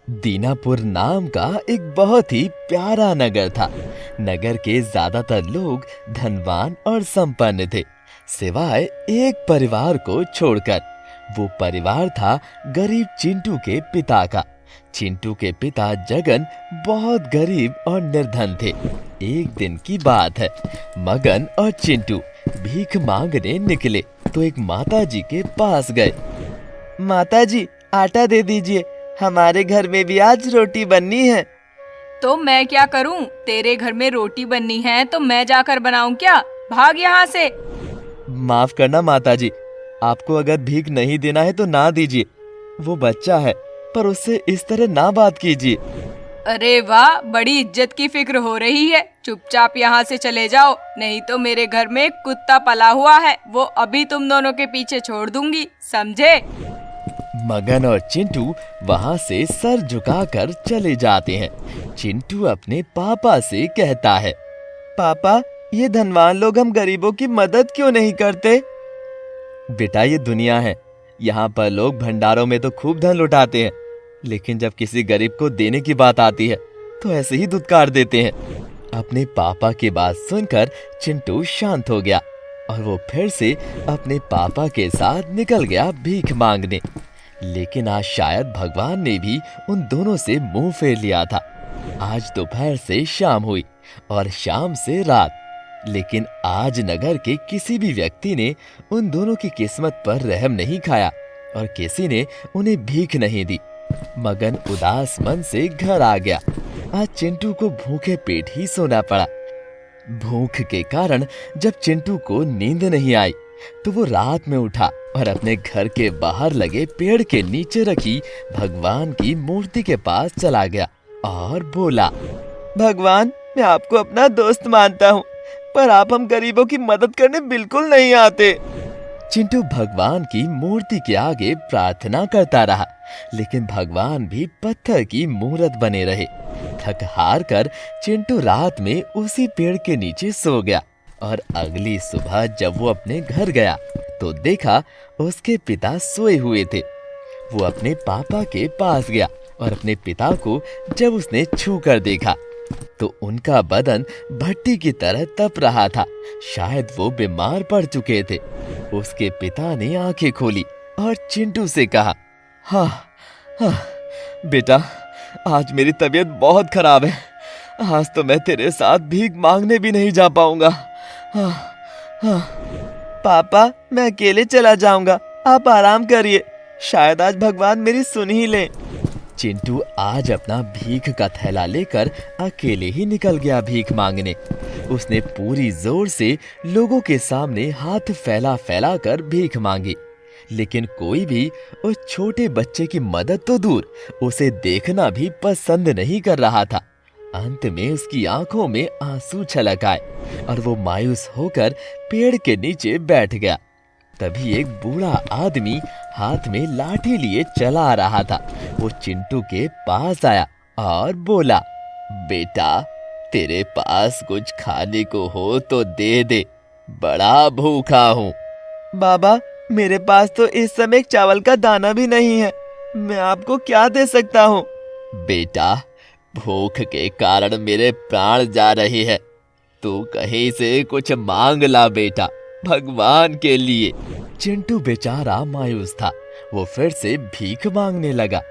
दीनापुर नाम का एक बहुत ही प्यारा नगर था। नगर के ज्यादातर लोग धनवान और संपन्न थे, सिवाय एक परिवार को छोड़कर। वो परिवार था गरीब चिंटू के पिता का। चिंटू के पिता जगन बहुत गरीब और निर्धन थे। एक दिन की बात है, मगन और चिंटू भीख मांगने निकले तो एक माताजी के पास गए। माताजी, आटा दे दीजिए, हमारे घर में भी आज रोटी बननी है। तो मैं क्या करूं? तेरे घर में रोटी बननी है तो मैं जाकर बनाऊं क्या? भाग यहाँ से। माफ करना माताजी, आपको अगर भीख नहीं देना है तो ना दीजिए। वो बच्चा है, पर उससे इस तरह ना बात कीजिए। अरे वाह, बड़ी इज्जत की फिक्र हो रही है। चुपचाप यहाँ से चले जाओ, नहीं तो मेरे घर में एक कुत्ता पला हुआ है, वो अभी तुम दोनों के पीछे छोड़ दूंगी, समझे? मगन और चिंटू वहाँ से सर झुकाकर चले जाते हैं। चिंटू अपने पापा से कहता है, पापा, ये धनवान लोग हम गरीबों की मदद क्यों नहीं करते? बेटा, ये दुनिया है, यहाँ पर लोग भंडारों में तो खूब धन लुटाते हैं, लेकिन जब किसी गरीब को देने की बात आती है तो ऐसे ही दुत्कार देते हैं। अपने पापा की बात सुनकर चिंटू शांत हो गया और वो फिर से अपने पापा के साथ निकल गया भीख मांगने। लेकिन आज शायद भगवान ने भी उन दोनों से मुंह फेर लिया था। आज दोपहर से शाम हुई और शाम से रात, लेकिन आज नगर के किसी भी व्यक्ति ने उन दोनों की किस्मत पर रहम नहीं खाया और किसी ने उन्हें भीख नहीं दी। मगन उदास मन से घर आ गया। आज चिंटू को भूखे पेट ही सोना पड़ा। भूख के कारण जब चिंटू को नींद नहीं आई तो वो रात में उठा और अपने घर के बाहर लगे पेड़ के नीचे रखी भगवान की मूर्ति के पास चला गया और बोला, भगवान, मैं आपको अपना दोस्त मानता हूँ, पर आप हम गरीबों की मदद करने बिल्कुल नहीं आते। चिंटू भगवान की मूर्ति के आगे प्रार्थना करता रहा, लेकिन भगवान भी पत्थर की मूरत बने रहे। थक हार कर चिंटू रात में उसी पेड़ के नीचे सो गया और अगली सुबह जब वो अपने घर गया तो देखा उसके पिता सोए हुए थे। वो अपने पापा के पास गया और अपने पिता को जब उसने छू कर देखा तो उनका बदन भट्टी की तरह तप रहा था। शायद वो बीमार पड़ चुके थे। उसके पिता ने आंखें खोली और चिंटू से कहा, हाँ हाँ बेटा, आज मेरी तबीयत बहुत खराब है। आज तो मैं तेरे साथ भीख मांगने भी नहीं जा पाऊंगा। हाँ हाँ। पापा, मैं अकेले चला जाऊंगा, आप आराम करिए, शायद आज भगवान मेरी सुन ही ले। चिंटू आज अपना भीख का थैला लेकर अकेले ही निकल गया भीख मांगने। उसने पूरी जोर से लोगों के सामने हाथ फैला फैला कर भीख मांगी, लेकिन कोई भी उस छोटे बच्चे की मदद तो दूर, उसे देखना भी पसंद नहीं कर रहा था। अंत में उसकी आंखों में आंसू छलक आए और वो मायूस होकर पेड़ के नीचे बैठ गया। तभी एक बूढ़ा आदमी हाथ में लाठी लिए चला आ रहा था। वो चिंटू के पास आया और बोला, बेटा, तेरे पास कुछ खाने को हो तो दे दे, बड़ा भूखा हूँ। बाबा, मेरे पास तो इस समय एक चावल का दाना भी नहीं है, मैं आपको क्या दे सकता हूँ? बेटा, भूख के कारण मेरे प्राण जा रहे हैं, तू कहीं से कुछ मांग ला बेटा, भगवान के लिए। चिंटू बेचारा मायूस था। वो फिर से भीख मांगने लगा,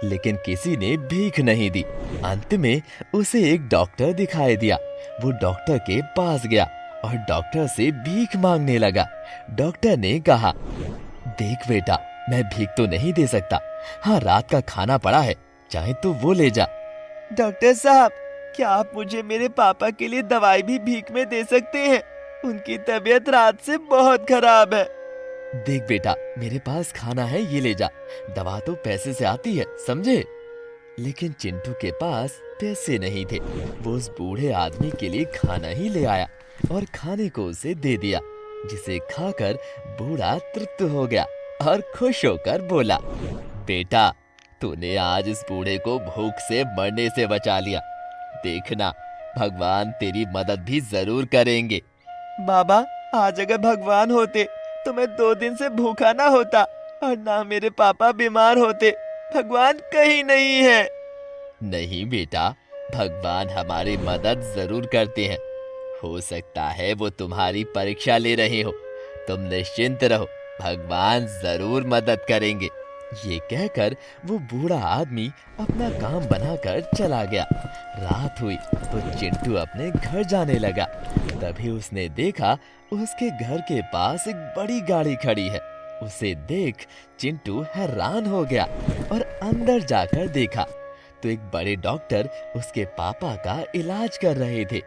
लेकिन किसी ने भीख नहीं दी। अंत में उसे एक डॉक्टर दिखाई दिया। वो डॉक्टर के पास गया और डॉक्टर से भीख मांगने लगा। डॉक्टर ने कहा, देख बेटा, मैं भीख तो नहीं दे सकता, हाँ, रात का खाना पड़ा है, चाहे तो वो ले जा। डॉक्टर साहब, क्या आप मुझे मेरे पापा के लिए दवाई भी भीख में दे सकते हैं? उनकी तबीयत रात से बहुत खराब है। देख बेटा, मेरे पास खाना है, ये ले जा, दवा तो पैसे से आती है, समझे? लेकिन चिंटू के पास पैसे नहीं थे। वो उस बूढ़े आदमी के लिए खाना ही ले आया और खाने को उसे दे दिया, जिसे खाकर बूढ़ा तृप्त हो गया और खुश होकर बोला, बेटा, तूने आज इस बूढ़े को भूख से मरने से बचा लिया। देखना, भगवान तेरी मदद भी जरूर करेंगे। बाबा, आज अगर भगवान होते तो मैं 2 दिन से भूखा ना होता और ना मेरे पापा बीमार होते। भगवान कहीं नहीं है। नहीं बेटा, भगवान हमारी मदद जरूर करते हैं। हो सकता है वो तुम्हारी परीक्षा ले रहे हो। तुम निश्चिंत रहो, भगवान जरूर मदद करेंगे। ये कहकर वो बूढ़ा आदमी अपना काम बनाकर चला गया। रात हुई तो चिंटू अपने घर जाने लगा। तभी उसने देखा उसके घर के पास एक बड़ी गाड़ी खड़ी है। उसे देख चिंटू हैरान हो गया और अंदर जाकर देखा तो एक बड़े डॉक्टर उसके पापा का इलाज कर रहे थे।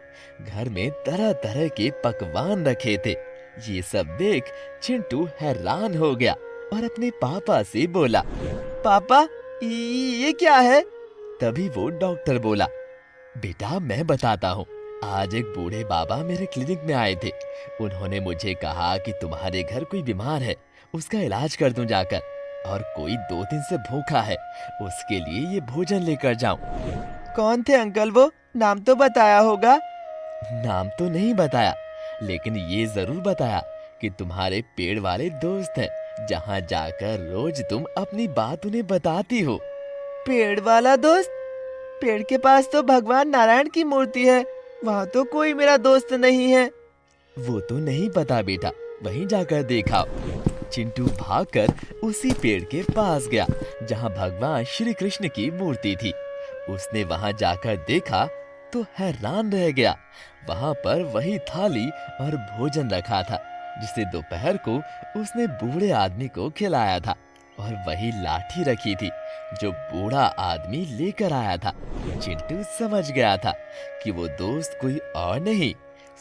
घर में तरह तरह के पकवान रखे थे। ये सब देख चिंटू हैरान हो गया और अपने पापा से बोला, पापा ये क्या है? तभी वो डॉक्टर बोला, बेटा मैं बताता हूँ। आज एक बूढ़े बाबा मेरे क्लिनिक में आए थे। उन्होंने मुझे कहा कि तुम्हारे घर कोई बीमार है, उसका इलाज कर दूं जाकर, और कोई 2 दिन से भूखा है, उसके लिए ये भोजन लेकर जाऊं। कौन थे अंकल वो? नाम तो बताया होगा। नाम तो नहीं बताया, लेकिन ये जरूर बताया कि तुम्हारे पेड़ वाले दोस्त हैं, जहाँ जाकर रोज तुम अपनी बात उन्हें बताती हो। पेड़ वाला दोस्त? पेड़ के पास तो भगवान नारायण की मूर्ति है, वहाँ तो कोई मेरा दोस्त नहीं है। वो तो नहीं पता बेटा, वहीं जाकर देखा। चिंटू भागकर उसी पेड़ के पास गया जहाँ भगवान श्री कृष्ण की मूर्ति थी। उसने वहाँ जाकर देखा तो हैरान रह गया। वहाँ पर वही थाली और भोजन रखा था जिसे दोपहर को उसने बूढ़े आदमी को खिलाया था, और वही लाठी रखी थी जो बूढ़ा आदमी लेकर आया था। चिंटू समझ गया था कि वो दोस्त कोई और नहीं,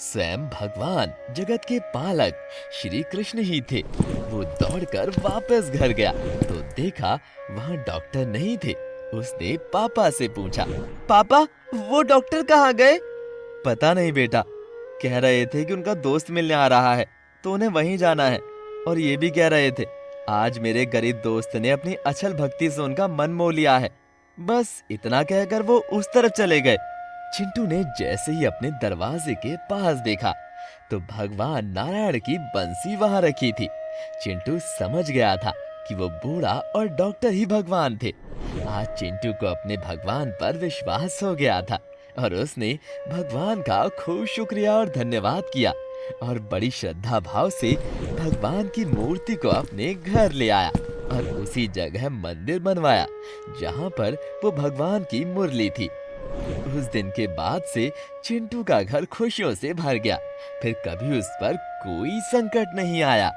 स्वयं भगवान जगत के पालक श्री कृष्ण ही थे। वो दौड़कर वापस घर गया तो देखा वहाँ डॉक्टर नहीं थे। उसने पापा से पूछा, पापा वो डॉक्टर कहाँ गए? पता नहीं बेटा, कह रहे थे कि उनका दोस्त मिलने आ रहा है तो उन्हें वहीं जाना है, और ये भी कह रहे थे आज मेरे गरीब दोस्त ने अपनी अचल भक्ति से उनका मन मोह लिया है। बस इतना कहकर वो उस तरफ चले गए। चिंटू ने जैसे ही अपने दरवाजे के पास देखा तो भगवान नारायण की बंसी वहां रखी थी। चिंटू समझ गया था कि वो बूढ़ा और डॉक्टर ही भगवान थे। आज चिंटू को अपने भगवान पर विश्वास हो गया था और उसने भगवान का खूब शुक्रिया और धन्यवाद किया और बड़ी श्रद्धा भाव से भगवान की मूर्ति को अपने घर ले आया और उसी जगह मंदिर बनवाया जहाँ पर वो भगवान की मुरली थी। उस दिन के बाद से चिंटू का घर खुशियों से भर गया। फिर कभी उस पर कोई संकट नहीं आया।